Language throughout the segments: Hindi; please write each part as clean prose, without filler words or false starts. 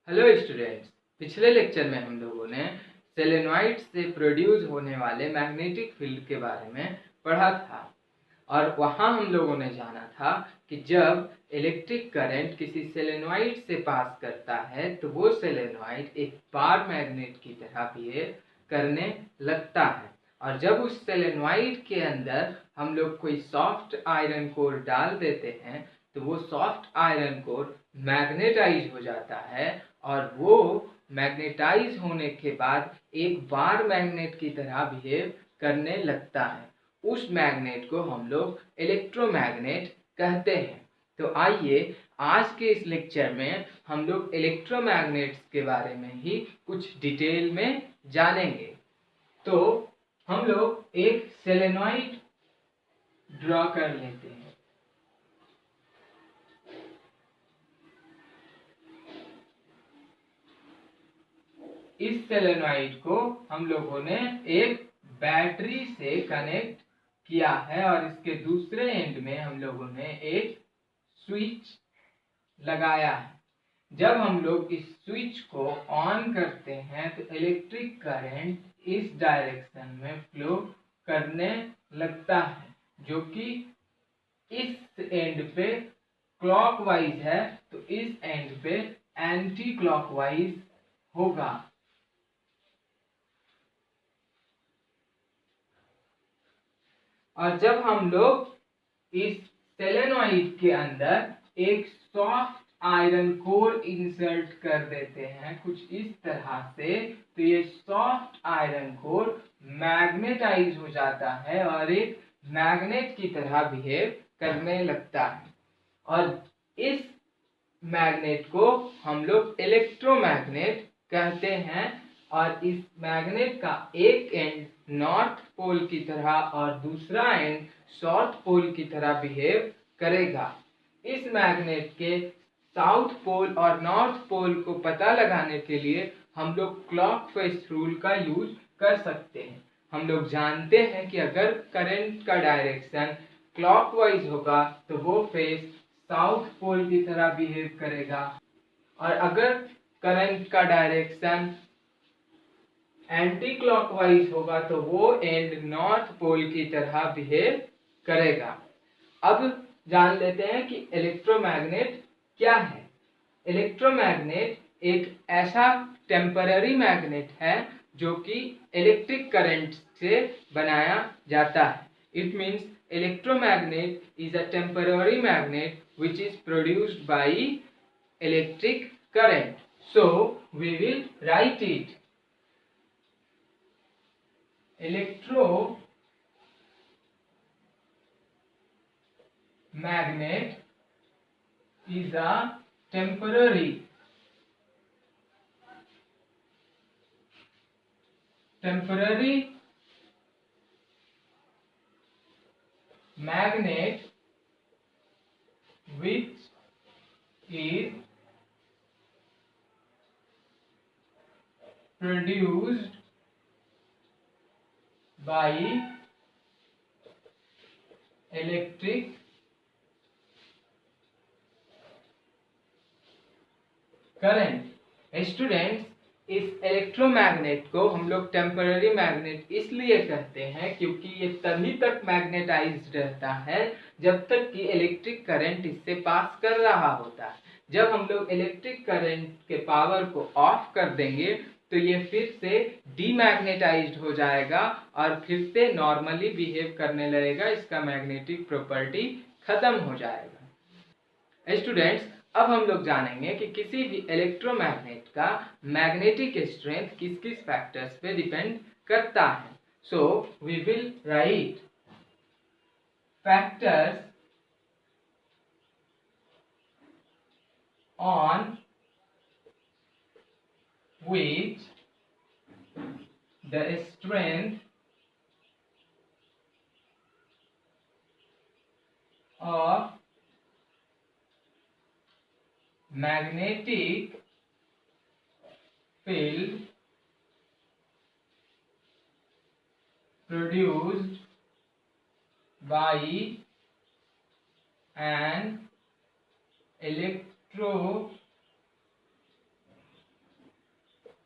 हेलो स्टूडेंट्स, पिछले लेक्चर में हम लोगों ने सोलेनॉइड से प्रोड्यूस होने वाले मैग्नेटिक फील्ड के बारे में पढ़ा था और वहाँ हम लोगों ने जाना था कि जब इलेक्ट्रिक करंट किसी सोलेनॉइड से पास करता है तो वो सोलेनॉइड एक बार मैग्नेट की तरह बिहेव करने लगता है और जब उस सोलेनॉइड के अंदर हम लोग कोई सॉफ्ट आयरन कोर डाल देते हैं तो वो सॉफ्ट आयरन कोर मैग्नेटाइज हो जाता है और वो मैग्नेटाइज होने के बाद एक बार मैग्नेट की तरह बिहेव करने लगता है। उस मैग्नेट को हम लोग इलेक्ट्रोमैग्नेट कहते हैं। तो आइए आज के इस लेक्चर में हम लोग इलेक्ट्रोमैग्नेट्स के बारे में ही कुछ डिटेल में जानेंगे। तो हम लोग एक सोलेनॉइड ड्रॉ कर लेते हैं। इस सोलेनॉइड को हम लोगों ने एक बैटरी से कनेक्ट किया है और इसके दूसरे एंड में हम लोगों ने एक स्विच लगाया है। जब हम लोग इस स्विच को ऑन करते हैं तो इलेक्ट्रिक करंट इस डायरेक्शन में फ्लो करने लगता है, जो कि इस एंड पे क्लॉकवाइज है तो इस एंड पे एंटी क्लॉकवाइज होगा। और जब हम लोग इस सोलेनॉइड के अंदर एक सॉफ्ट आयरन कोर इंसर्ट कर देते हैं कुछ इस तरह से, तो ये सॉफ्ट आयरन कोर मैग्नेटाइज हो जाता है और एक मैग्नेट की तरह बिहेव करने लगता है और इस मैग्नेट को हम लोग इलेक्ट्रोमैग्नेट कहते हैं। और इस मैग्नेट का एक एंड नॉर्थ पोल की तरह और दूसरा एंड साउथ पोल की तरह बिहेव करेगा। इस मैग्नेट के साउथ पोल और नॉर्थ पोल को पता लगाने के लिए हम लोग क्लॉकवाइज रूल का यूज कर सकते हैं। हम लोग जानते हैं कि अगर करंट का डायरेक्शन क्लॉकवाइज होगा तो वो फेस साउथ पोल की तरह बिहेव करेगा और अगर करंट का डायरेक्शन एंटी क्लॉकवाइज होगा तो वो एंड नॉर्थ पोल की तरह बिहेव करेगा। अब जान लेते हैं कि इलेक्ट्रोमैग्नेट क्या है। इलेक्ट्रोमैग्नेट एक ऐसा टेम्पररी मैग्नेट है जो कि इलेक्ट्रिक करंट से बनाया जाता है। It means electromagnet is a temporary magnet which is produced by electric current. So we will write it. Electromagnet is a temporary magnet which is produced by electric current. Students, इस इलेक्ट्रोमैग्नेट को हम लोग टेम्पररी मैग्नेट इसलिए कहते हैं क्योंकि ये तभी तक मैग्नेटाइज्ड रहता है जब तक कि इलेक्ट्रिक करंट इससे पास कर रहा होता है। जब हम लोग इलेक्ट्रिक करंट के पावर को ऑफ कर देंगे तो ये फिर से डीमैग्नेटाइज्ड हो जाएगा और फिर से नॉर्मली बिहेव करने लगेगा, इसका मैग्नेटिक प्रॉपर्टी खत्म हो जाएगा। स्टूडेंट्स, अब हम लोग जानेंगे कि किसी भी इलेक्ट्रोमैग्नेट का मैग्नेटिक स्ट्रेंथ किस किस फैक्टर्स पे डिपेंड करता है। So we will write factors on which the strength of magnetic field produced by an electromagnetic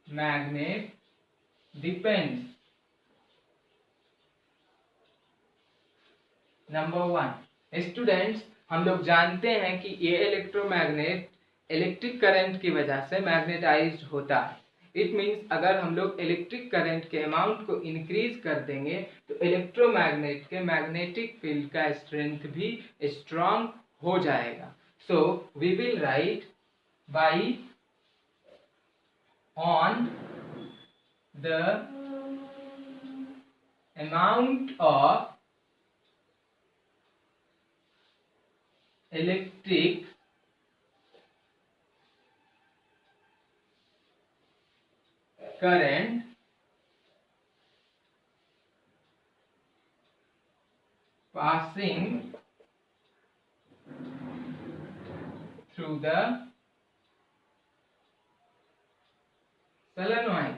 magnet depends. Number 1, students हम लोग जानते हैं कि ये इलेक्ट्रोमैग्नेट इलेक्ट्रिक करंट की वजह से मैग्नेटाइज्ड होता है। इट मीन्स अगर हम लोग इलेक्ट्रिक करंट के अमाउंट को इंक्रीज कर देंगे तो इलेक्ट्रोमैग्नेट के मैग्नेटिक फील्ड का स्ट्रेंथ भी स्ट्रांग हो जाएगा। So we will write by on the amount of electric current passing through the solenoid.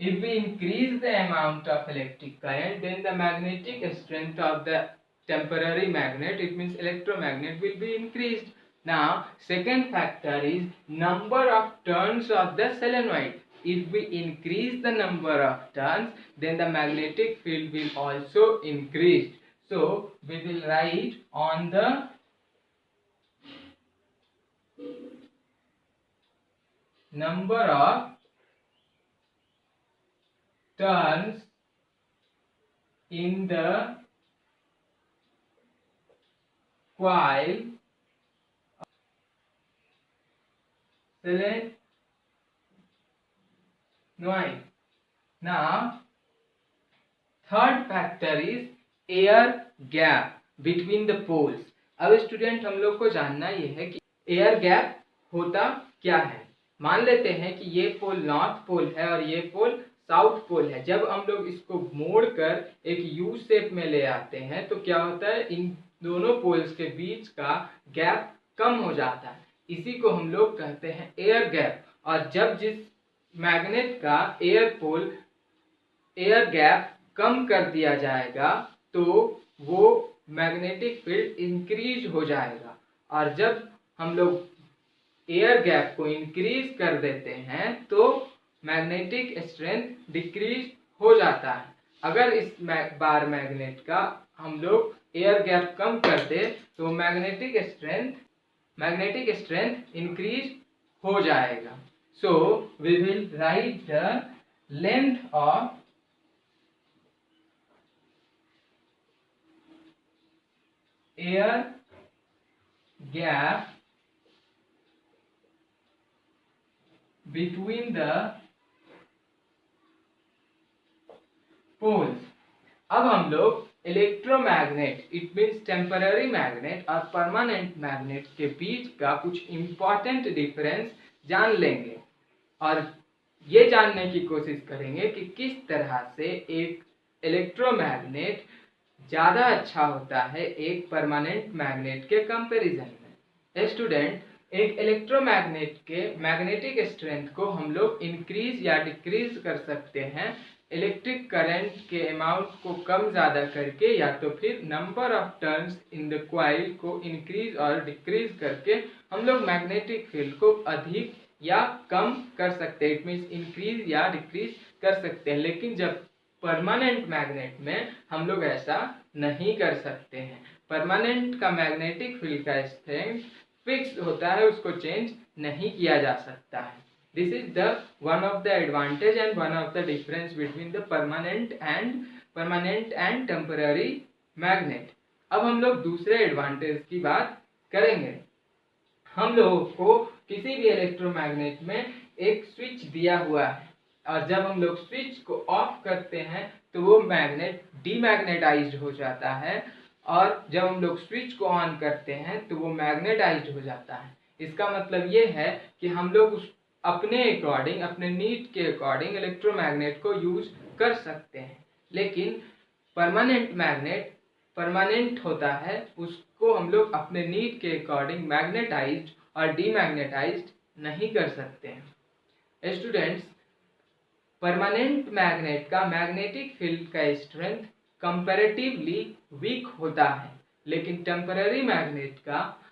If we increase the amount of electric current, then the magnetic strength of the temporary magnet, it means electromagnet, will be increased. Now, second factor is number of turns of the solenoid. If we increase the number of turns, then the magnetic field will also increase. So, we will write on the number of turns in the coil solenoid. Now, third factor is air gap between the poles. अब स्टूडेंट हम लोग को जानना ये है कि एयर गैप होता क्या है। मान लेते हैं कि ये पोल नॉर्थ पोल है और ये पोल साउथ पोल है। जब हम लोग इसको मोड़कर एक यू शेप में ले आते हैं तो क्या होता है, इन दोनों पोल्स के बीच का गैप कम हो जाता है। इसी को हम लोग कहते हैं एयर गैप। और जब जिस मैग्नेट का एयर गैप कम कर दिया जाएगा तो वो मैग्नेटिक फील्ड इंक्रीज हो जाएगा। और जब हम लोग एयर गैप को इंक्रीज कर देते हैं तो मैग्नेटिक स्ट्रेंथ डिक्रीज हो जाता है। अगर इस बार मैग्नेट का हम लोग एयर गैप कम कर दे तो मैग्नेटिक स्ट्रेंथ इंक्रीज हो जाएगा। So we will write the length of air gap between the poles। अब हम लोग electromagnet, it means temporary magnet और परमानेंट मैग्नेट के बीच का कुछ इंपॉर्टेंट डिफरेंस जान लेंगे और ये जानने की कोशिश करेंगे कि किस तरह से एक इलेक्ट्रोमैग्नेट ज़्यादा अच्छा होता है एक परमानेंट मैग्नेट के कंपैरिजन में। स्टूडेंट, एक इलेक्ट्रोमैग्नेट के मैग्नेटिक स्ट्रेंथ को हम लोग इंक्रीज या डिक्रीज कर सकते हैं इलेक्ट्रिक करंट के अमाउंट को कम ज़्यादा करके, या तो फिर number of turns in the coil को इंक्रीज और डिक्रीज करके हम लोग मैग्नेटिक फील्ड को अधिक या कम कर सकते हैं। इट मीन्स इंक्रीज या डिक्रीज कर सकते हैं। लेकिन जब परमानेंट मैग्नेट में हम लोग ऐसा नहीं कर सकते हैं। परमानेंट का मैग्नेटिक फील्ड का स्ट्रेंथ फिक्स होता है, उसको चेंज नहीं किया जा सकता है। This is the one of the advantage and one of the difference between the permanent and temporary magnet. अब हम लोग दूसरे एडवांटेज की बात करेंगे। हम लोगों को किसी भी इलेक्ट्रोमैग्नेट में एक स्विच दिया हुआ है और जब हम लोग स्विच को ऑफ करते हैं तो वो मैग्नेट डीमैग्नेटाइज्ड हो जाता है और जब हम लोग स्विच को ऑन करते हैं तो वो मैग्नेटाइज्ड हो जाता है। इसका मतलब ये है कि हम लोग अपने अकॉर्डिंग, अपने नीड के अकॉर्डिंग इलेक्ट्रोमैग्नेट को यूज कर सकते हैं। लेकिन परमानेंट मैग्नेट परमानेंट होता है, उसको हम लोग अपने नीड के अकॉर्डिंग मैग्नेटाइज्ड और डीमैग्नेटाइज्ड नहीं कर सकते हैं। स्टूडेंट्स, परमानेंट मैग्नेट का मैग्नेटिक फील्ड का स्ट्रेंथ कंपैरेटिवली वीक होता है, लेकिन टेम्पररी मैग्नेट का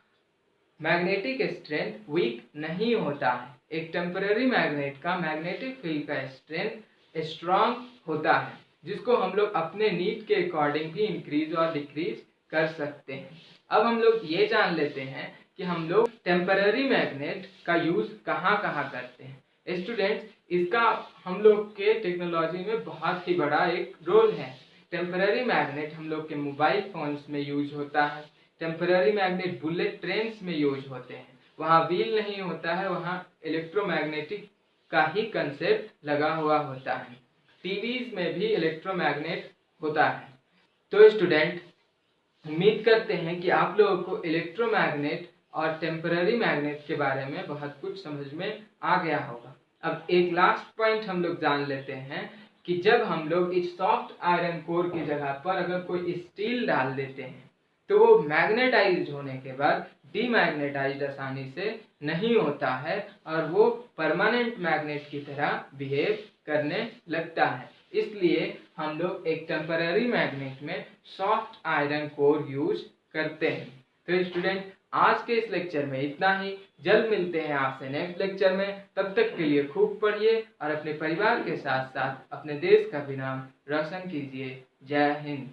मैग्नेटिक स्ट्रेंथ वीक नहीं होता है। एक टेम्पररी मैग्नेट का मैग्नेटिक फील्ड का स्ट्रेंथ स्ट्रांग होता है, जिसको हम लोग अपने नीड के अकॉर्डिंग भी इंक्रीज और डिक्रीज कर सकते हैं। अब हम लोग ये जान लेते हैं कि हम लोग टेम्पररी मैग्नेट का यूज कहाँ कहाँ करते हैं। स्टूडेंट्स, इसका हम लोग के टेक्नोलॉजी में बहुत ही बड़ा एक रोल है। टेम्पररी मैग्नेट हम लोग के मोबाइल फोन्स में यूज होता है। टेम्पररी मैग्नेट बुलेट ट्रेन्स में यूज होते हैं। वहाँ व्हील नहीं होता है, वहाँ इलेक्ट्रोमैग्नेटिक का ही कंसेप्ट लगा हुआ होता है। टीवीज में भी इलेक्ट्रोमैग्नेट होता है। तो स्टूडेंट, उम्मीद करते हैं कि आप लोगों को इलेक्ट्रोमैग्नेट और टेम्पररी मैग्नेट के बारे में बहुत कुछ समझ में आ गया होगा। अब एक लास्ट पॉइंट हम लोग जान लेते हैं कि जब हम लोग इस सॉफ्ट आयरन कोर की जगह पर अगर कोई स्टील डाल देते हैं तो वो मैग्नेटाइज होने के बाद डीमैग्नेटाइज आसानी से नहीं होता है और वो परमानेंट मैग्नेट की तरह बिहेव करने लगता है। इसलिए हम लोग एक टेम्पररी मैग्नेट में सॉफ्ट आयरन कोर यूज करते हैं। तो स्टूडेंट, आज के इस लेक्चर में इतना ही। जल्द मिलते हैं आपसे नेक्स्ट लेक्चर में। तब तक के लिए खूब पढ़िए और अपने परिवार के साथ साथ अपने देश का भी नाम रोशन कीजिए। जय हिंद।